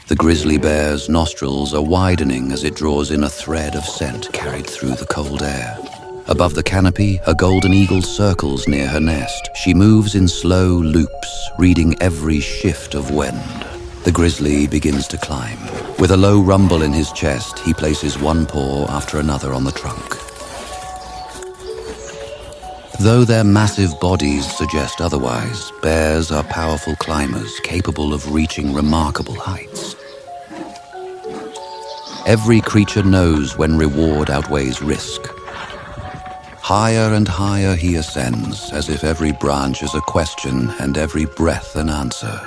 The grizzly bear's nostrils are widening as it draws in a thread of scent carried through the cold air. Above the canopy, a golden eagle circles near her nest. She moves in slow loops, reading every shift of wind. The grizzly begins to climb. With a low rumble in his chest, he places one paw after another on the trunk. Though their massive bodies suggest otherwise, bears are powerful climbers capable of reaching remarkable heights. Every creature knows when reward outweighs risk. Higher and higher he ascends, as if every branch is a question and every breath an answer.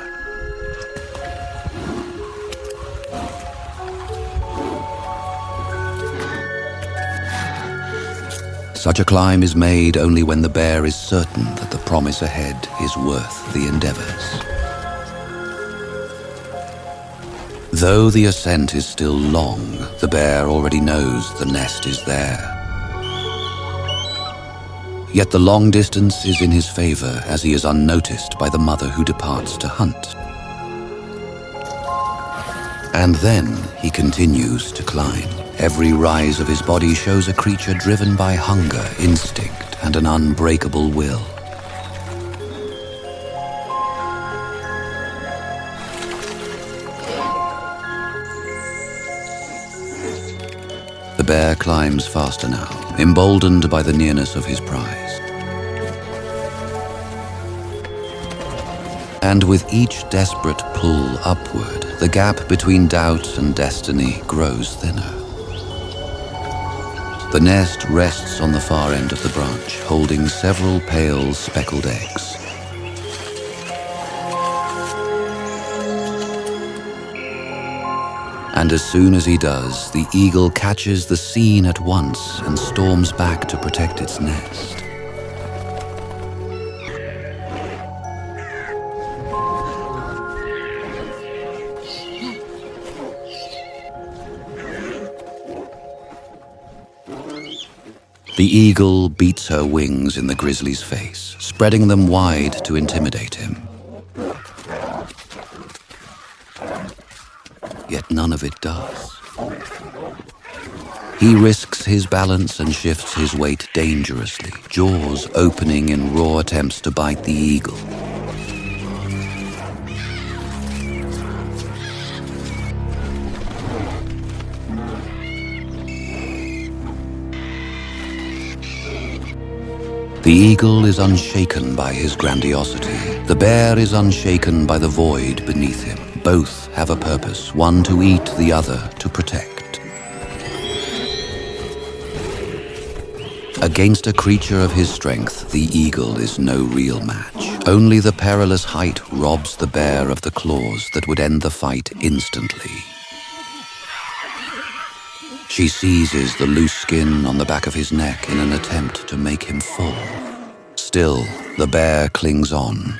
Such a climb is made only when the bear is certain that the promise ahead is worth the endeavors. Though the ascent is still long, the bear already knows the nest is there. Yet the long distance is in his favor as he is unnoticed by the mother who departs to hunt. And then he continues to climb. Every rise of his body shows a creature driven by hunger, instinct, and an unbreakable will. The bear climbs faster now, emboldened by the nearness of his prize. And with each desperate pull upward, the gap between doubt and destiny grows thinner. The nest rests on the far end of the branch, holding several pale, speckled eggs. And as soon as he does, the eagle catches the scene at once and storms back to protect its nest. The eagle beats her wings in the grizzly's face, spreading them wide to intimidate him. Yet none of it does. He risks his balance and shifts his weight dangerously, jaws opening in raw attempts to bite the eagle. The eagle is unshaken by his grandiosity. The bear is unshaken by the void beneath him. Both have a purpose, one to eat, the other to protect. Against a creature of his strength, the eagle is no real match. Only the perilous height robs the bear of the claws that would end the fight instantly. She seizes the loose skin on the back of his neck in an attempt to make him fall. Still, the bear clings on.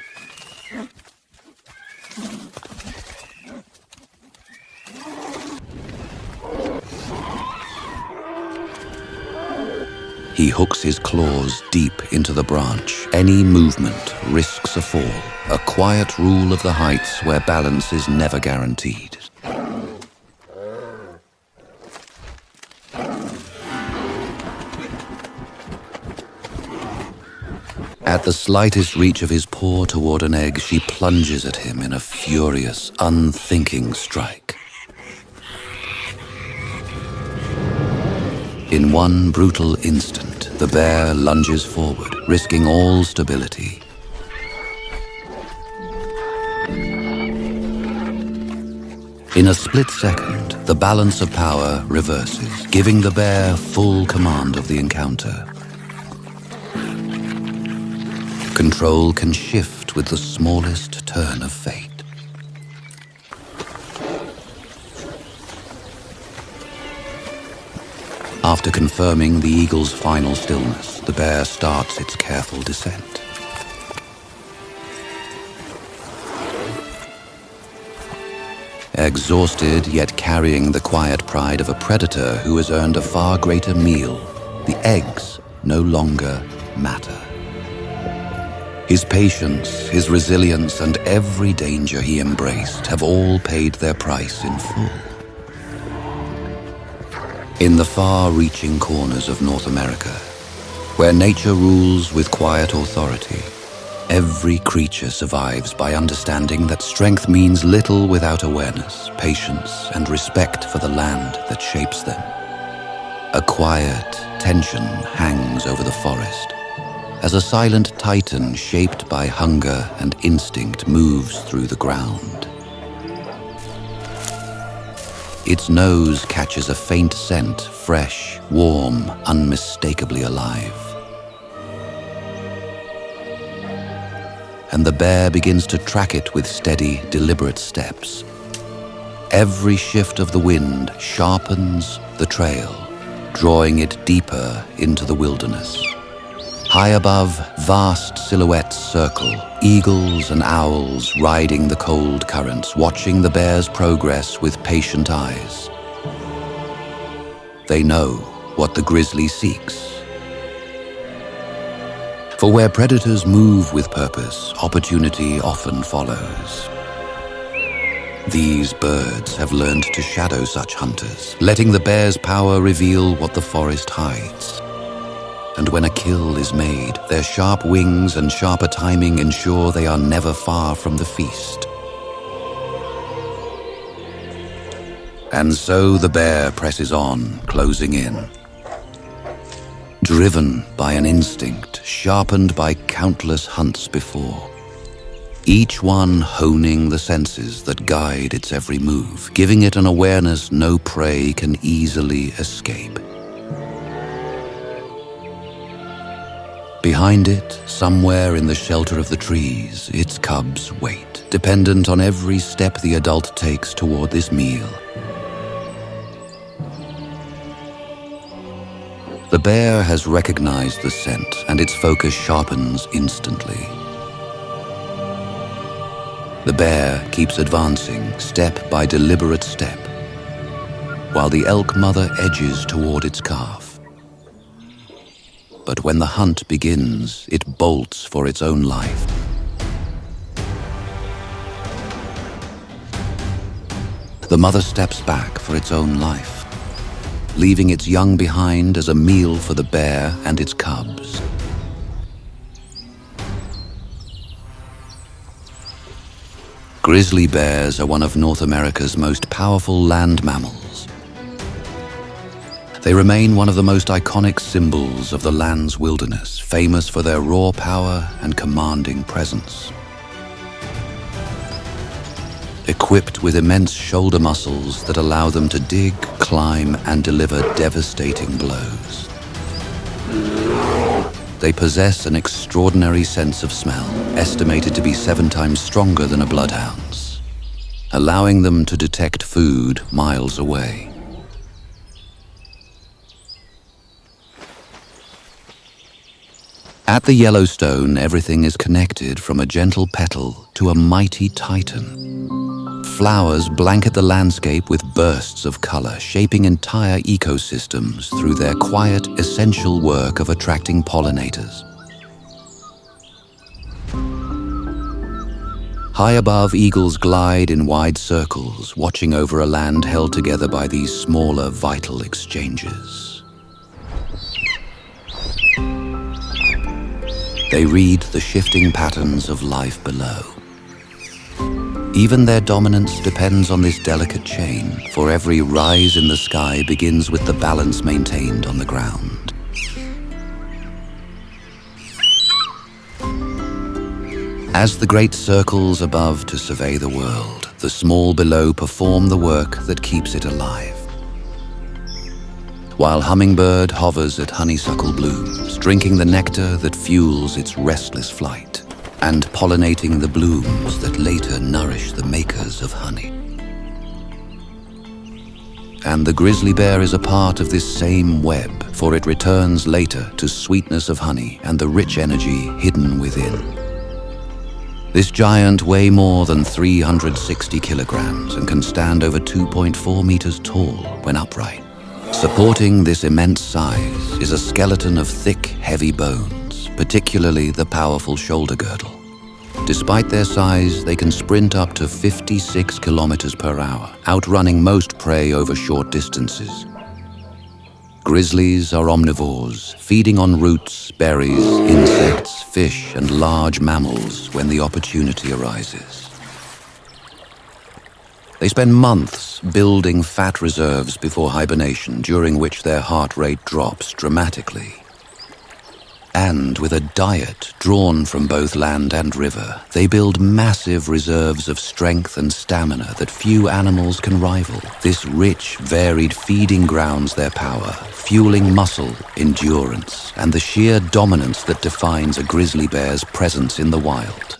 He hooks his claws deep into the branch. Any movement risks a fall, a quiet rule of the heights where balance is never guaranteed. At the slightest reach of his paw toward an egg, she plunges at him in a furious, unthinking strike. In one brutal instant, the bear lunges forward, risking all stability. In a split second, the balance of power reverses, giving the bear full command of the encounter. Control can shift with the smallest turn of fate. After confirming the eagle's final stillness, the bear starts its careful descent. Exhausted, yet carrying the quiet pride of a predator who has earned a far greater meal, the eggs no longer matter. His patience, his resilience, and every danger he embraced have all paid their price in full. In the far-reaching corners of North America, where nature rules with quiet authority, every creature survives by understanding that strength means little without awareness, patience, and respect for the land that shapes them. A quiet tension hangs over the forest, as a silent titan shaped by hunger and instinct moves through the ground. Its nose catches a faint scent, fresh, warm, unmistakably alive. And the bear begins to track it with steady, deliberate steps. Every shift of the wind sharpens the trail, drawing it deeper into the wilderness. High above, vast silhouettes circle, eagles and owls riding the cold currents, watching the bear's progress with patient eyes. They know what the grizzly seeks. For where predators move with purpose, opportunity often follows. These birds have learned to shadow such hunters, letting the bear's power reveal what the forest hides. And when a kill is made, their sharp wings and sharper timing ensure they are never far from the feast. And so the bear presses on, closing in. Driven by an instinct, sharpened by countless hunts before. Each one honing the senses that guide its every move, giving it an awareness no prey can easily escape. Behind it, somewhere in the shelter of the trees, its cubs wait, dependent on every step the adult takes toward this meal. The bear has recognized the scent, and its focus sharpens instantly. The bear keeps advancing, step by deliberate step, while the elk mother edges toward its calf. But when the hunt begins, it bolts for its own life. The mother steps back for its own life, leaving its young behind as a meal for the bear and its cubs. Grizzly bears are one of North America's most powerful land mammals. They remain one of the most iconic symbols of the land's wilderness, famous for their raw power and commanding presence. Equipped with immense shoulder muscles that allow them to dig, climb, and deliver devastating blows. They possess an extraordinary sense of smell, estimated to be 7 times stronger than a bloodhound's, allowing them to detect food miles away. At the Yellowstone, everything is connected from a gentle petal to a mighty titan. Flowers blanket the landscape with bursts of color, shaping entire ecosystems through their quiet, essential work of attracting pollinators. High above, eagles glide in wide circles, watching over a land held together by these smaller, vital exchanges. They read the shifting patterns of life below. Even their dominance depends on this delicate chain, for every rise in the sky begins with the balance maintained on the ground. As the great circles above to survey the world, the small below perform the work that keeps it alive. While hummingbird hovers at honeysuckle blooms, drinking the nectar that fuels its restless flight, and pollinating the blooms that later nourish the makers of honey. And the grizzly bear is a part of this same web, for it returns later to sweetness of honey and the rich energy hidden within. This giant weighs more than 360 kilograms and can stand over 2.4 meters tall when upright. Supporting this immense size is a skeleton of thick, heavy bones, particularly the powerful shoulder girdle. Despite their size, they can sprint up to 56 kilometers per hour, outrunning most prey over short distances. Grizzlies are omnivores, feeding on roots, berries, insects, fish, and large mammals when the opportunity arises. They spend months building fat reserves before hibernation, during which their heart rate drops dramatically. And with a diet drawn from both land and river, they build massive reserves of strength and stamina that few animals can rival. This rich, varied feeding grounds their power, fueling muscle, endurance, and the sheer dominance that defines a grizzly bear's presence in the wild.